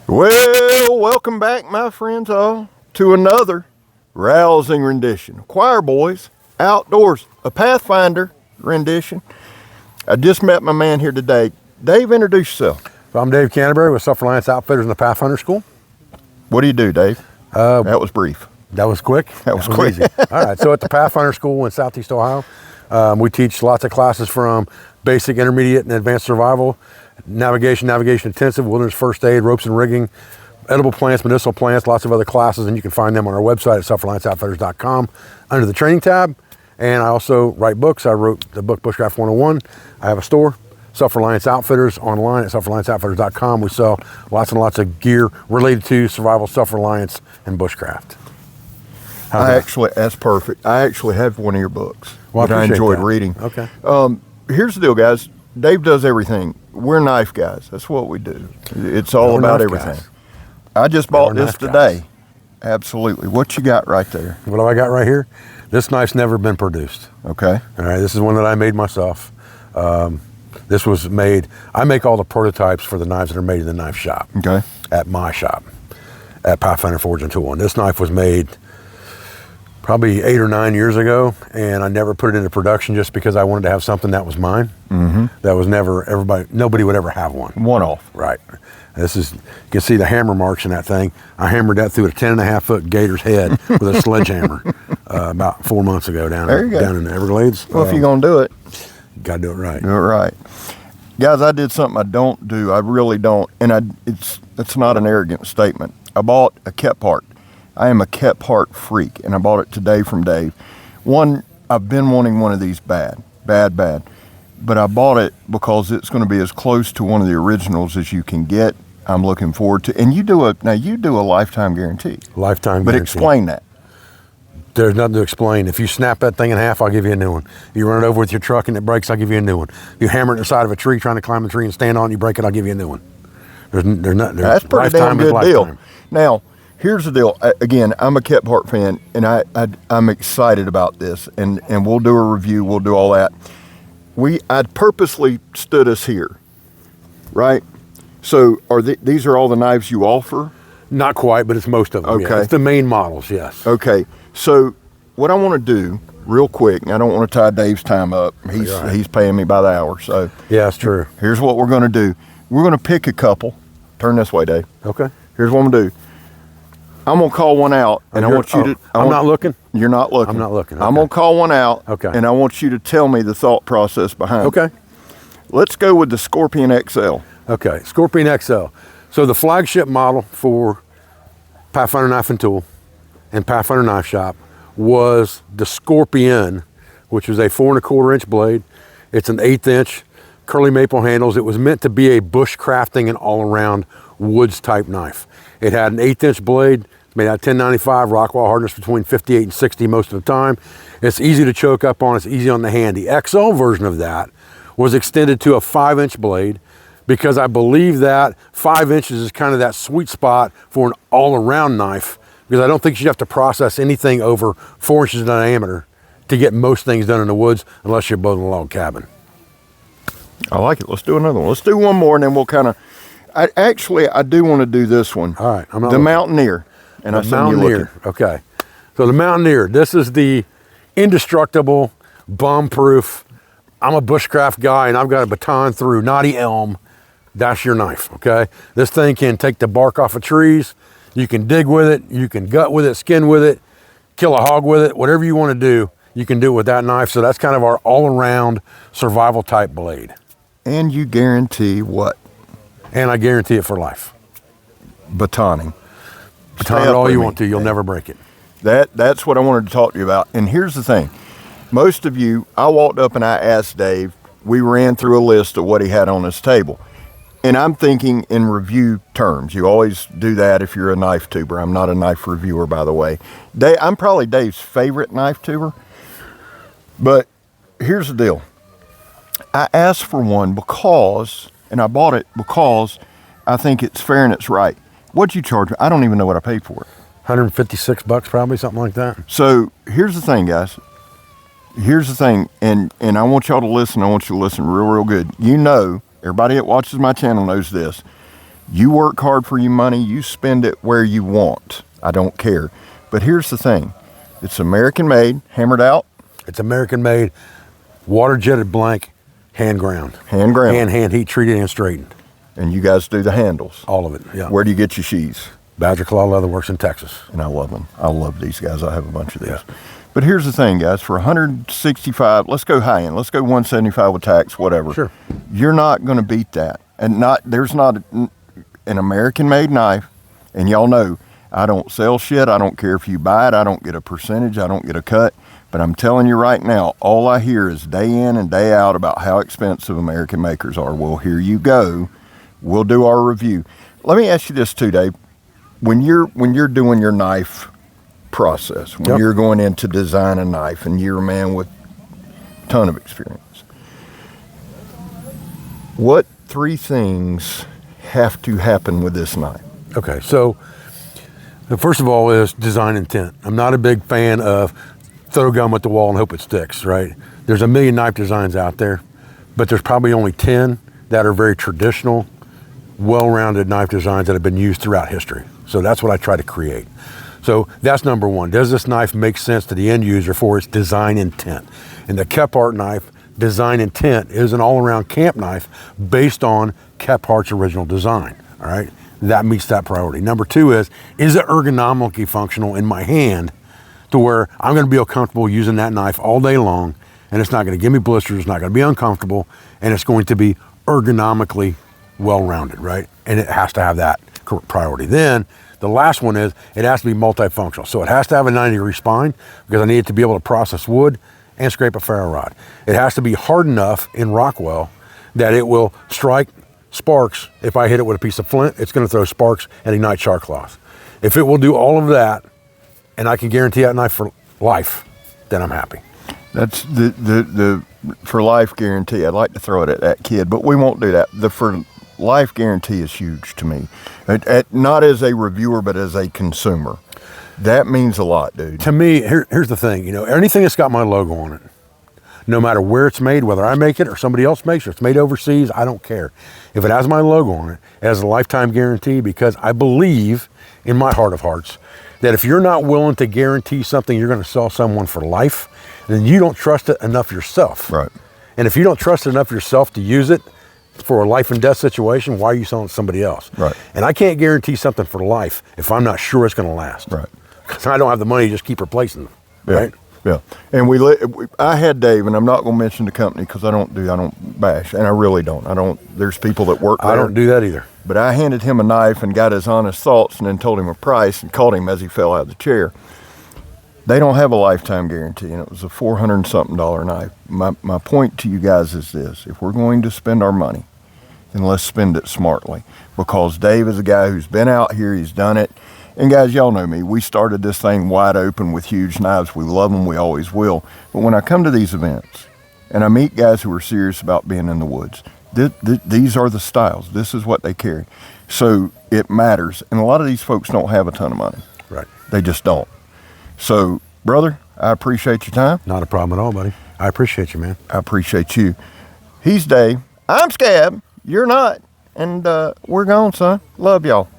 Well, welcome back, my friends all, to another rousing rendition. Choir Boys, Outdoors, a Pathfinder rendition. I just met my man here today. Dave, introduce yourself. So I'm Dave Canterbury with Self-Reliance Outfitters in the Pathfinder School. What do you do, Dave? That was brief. That was quick? That was quick. Easy. All right, so at the Pathfinder School in Southeast Ohio, we teach lots of classes from basic, intermediate, and advanced survival, navigation intensive, wilderness first aid, ropes and rigging, edible plants, medicinal plants, lots of other classes, and you can find them on our website at selfrelianceoutfitters.com under the training tab. And I also write books. I wrote the book Bushcraft 101. I have a store, Self-Reliance Outfitters, online at selfrelianceoutfitters.com. We sell lots and lots of gear related to survival, self-reliance, and bushcraft. That's perfect. I actually have one of your books that I enjoyed reading. Okay. Here's the deal, guys. Dave does everything. We're knife guys. That's what we do. It's all about everything. Guys. I just bought this today. Absolutely. What you got right there? What do I got right here? This knife's never been produced. Okay. All right, this is one that I made myself. This was made, I make all the prototypes for the knives that are made in the knife shop. Okay. At my shop, at Pathfinder Forge and Tool. And this knife was made probably 8 or 9 years ago, and I never put it into production just because I wanted to have something that was mine. Mm-hmm. That was never, nobody would ever have one. One off. Right. This is, you can see the hammer marks in that thing. I hammered that through a 10.5-foot gator's head with a sledgehammer about 4 months ago down in the Everglades. Well, if you're going to do it, you got to do it right. Do it right. Guys, I did something I don't do. I really don't. And it's not an arrogant statement. I bought a Kep part. I am a Kep part freak, and I bought it today from Dave. I've been wanting one of these bad. But I bought it because it's going to be as close to one of the originals as you can get. I'm looking forward to. And you do a lifetime guarantee. Lifetime guarantee. But explain that. There's nothing to explain. If you snap that thing in half, I'll give you a new one. You run it over with your truck and it breaks, I'll give you a new one. You hammer it in the side of a tree trying to climb the tree and stand on it, you break it, I'll give you a new one. That's a pretty damn good deal. Now, here's the deal. Again, I'm a Kep part fan, and I'm excited about this, and we'll do a review. We'll do all that. I purposely stood us here, right? So these are all the knives you offer? Not quite, but it's most of them. Okay. Yeah. It's the main models, yes. Okay. So what I want to do real quick, and I don't want to tie Dave's time up. He's paying me by the hour. So yeah, that's true. Here's what we're going to do. We're going to pick a couple. Turn this way, Dave. Okay. Here's what I'm going to do. I'm going to call one out, and I want you to... I'm not looking? You're not looking. I'm not looking. Okay. I'm going to call one out, okay, and I want you to tell me the thought process behind it. Okay. Let's go with the Scorpion XL. Okay, Scorpion XL. So the flagship model for Pathfinder Knife and Tool and Pathfinder Knife Shop was the Scorpion, which was a 4 1/4 inch blade. It's an 1/8 inch curly maple handles. It was meant to be a bushcrafting and all-around woods type knife. It had an 1/8 inch blade, made out of 1095, Rockwell hardness between 58 and 60 most of the time. It's easy to choke up on, it's easy on the hand. The XL version of that was extended to a 5 inch blade because I believe that 5 inches is kind of that sweet spot for an all-around knife, because I don't think you'd have to process anything over 4 inches in diameter to get most things done in the woods unless you're building a log cabin. I like it. Let's do another one. Let's do one more, and then we'll kind of... I do want to do this one. All right. The Mountaineer. And the Mountaineer. Okay. So the Mountaineer, this is the indestructible, bomb-proof, I'm a bushcraft guy and I've got a baton through knotty elm. That's your knife, okay? This thing can take the bark off of trees. You can dig with it. You can gut with it, skin with it, kill a hog with it. Whatever you want to do, you can do it with that knife. So that's kind of our all-around survival type blade. And you guarantee what? And I guarantee it for life. Batoning. Baton it all you want to. You'll never break it. That's what I wanted to talk to you about. And here's the thing. Most of you, I walked up and I asked Dave, we ran through a list of what he had on his table. And I'm thinking in review terms. You always do that if you're a knife tuber. I'm not a knife reviewer, by the way. I'm probably Dave's favorite knife tuber. But here's the deal. I asked for one because, and I bought it because I think it's fair and it's right. What'd you charge me? I don't even know what I paid for it. $156 probably, something like that. So here's the thing, guys. Here's the thing, and I want y'all to listen. I want you to listen real good. You know, everybody that watches my channel knows this. You work hard for your money, you spend it where you want. I don't care. But here's the thing. It's American made, hammered out. It's American made, water jetted blank, hand ground. Hand ground. Hand heat treated and straightened. And you guys do the handles. All of it, yeah. Where do you get your sheaths? Badger Claw Leather Works in Texas. And I love them. I love these guys. I have a bunch of these. Yeah. But here's the thing, guys. For 165, let's go high end. Let's go 175 with tax, whatever. Sure. You're not going to beat that. And there's not an American-made knife. And y'all know, I don't sell shit. I don't care if you buy it. I don't get a percentage. I don't get a cut. But I'm telling you right now, all I hear is day in and day out about how expensive American makers are. Well, here you go. We'll do our review. Let me ask you this too, Dave. When you're doing your knife process, when you're going in to design a knife, and you're a man with a ton of experience, what 3 things have to happen with this knife? Okay, so the first of all is design intent. I'm not a big fan of throw gum at the wall and hope it sticks, right? There's a million knife designs out there, but there's probably only 10 that are very traditional, well-rounded knife designs that have been used throughout history. So that's what I try to create. So that's number one. Does this knife make sense to the end user for its design intent? And the Kephart knife design intent is an all-around camp knife based on Kephart's original design, all right? That meets that priority. Number two is it ergonomically functional in my hand to where I'm gonna be comfortable using that knife all day long, and it's not gonna give me blisters, it's not gonna be uncomfortable, and it's going to be ergonomically well-rounded, right? And it has to have that priority. Then the last one is it has to be multifunctional. So it has to have a 90-degree spine because I need it to be able to process wood and scrape a ferro rod. It has to be hard enough in Rockwell that it will strike sparks. If I hit it with a piece of flint, it's going to throw sparks and ignite char cloth. If it will do all of that, and I can guarantee that knife for life, then I'm happy. That's the for life guarantee. I'd like to throw it at that kid, but we won't do that. The for life guarantee is huge to me. Not as a reviewer, but as a consumer. That means a lot, dude. To me, here's the thing. You know, anything that's got my logo on it, no matter where it's made, whether I make it or somebody else makes it, or it's made overseas, I don't care. If it has my logo on it, it has a lifetime guarantee because I believe in my heart of hearts that if you're not willing to guarantee something you're going to sell someone for life, then you don't trust it enough yourself. Right. And if you don't trust it enough yourself to use it for a life and death situation, why are you selling it to somebody else? Right. And I can't guarantee something for life if I'm not sure it's going to last. Right. Because I don't have the money to just keep replacing them. Yeah. Right. Yeah. And I had Dave, and I'm not going to mention the company because I don't bash, and I really don't. There's people that work there. I don't do that either. But I handed him a knife and got his honest thoughts and then told him a price and called him as he fell out of the chair. They don't have a lifetime guarantee, and it was a $400 and something knife. My point to you guys is this. If we're going to spend our money, then let's spend it smartly, because Dave is a guy who's been out here, he's done it. And guys, y'all know me. We started this thing wide open with huge knives. We love them. We always will. But when I come to these events and I meet guys who are serious about being in the woods, these are the styles. This is what they carry. So it matters. And a lot of these folks don't have a ton of money. Right. They just don't. So, brother, I appreciate your time. Not a problem at all, buddy. I appreciate you, man. I appreciate you. He's Dave. I'm Scab. You're not. And we're gone, son. Love y'all.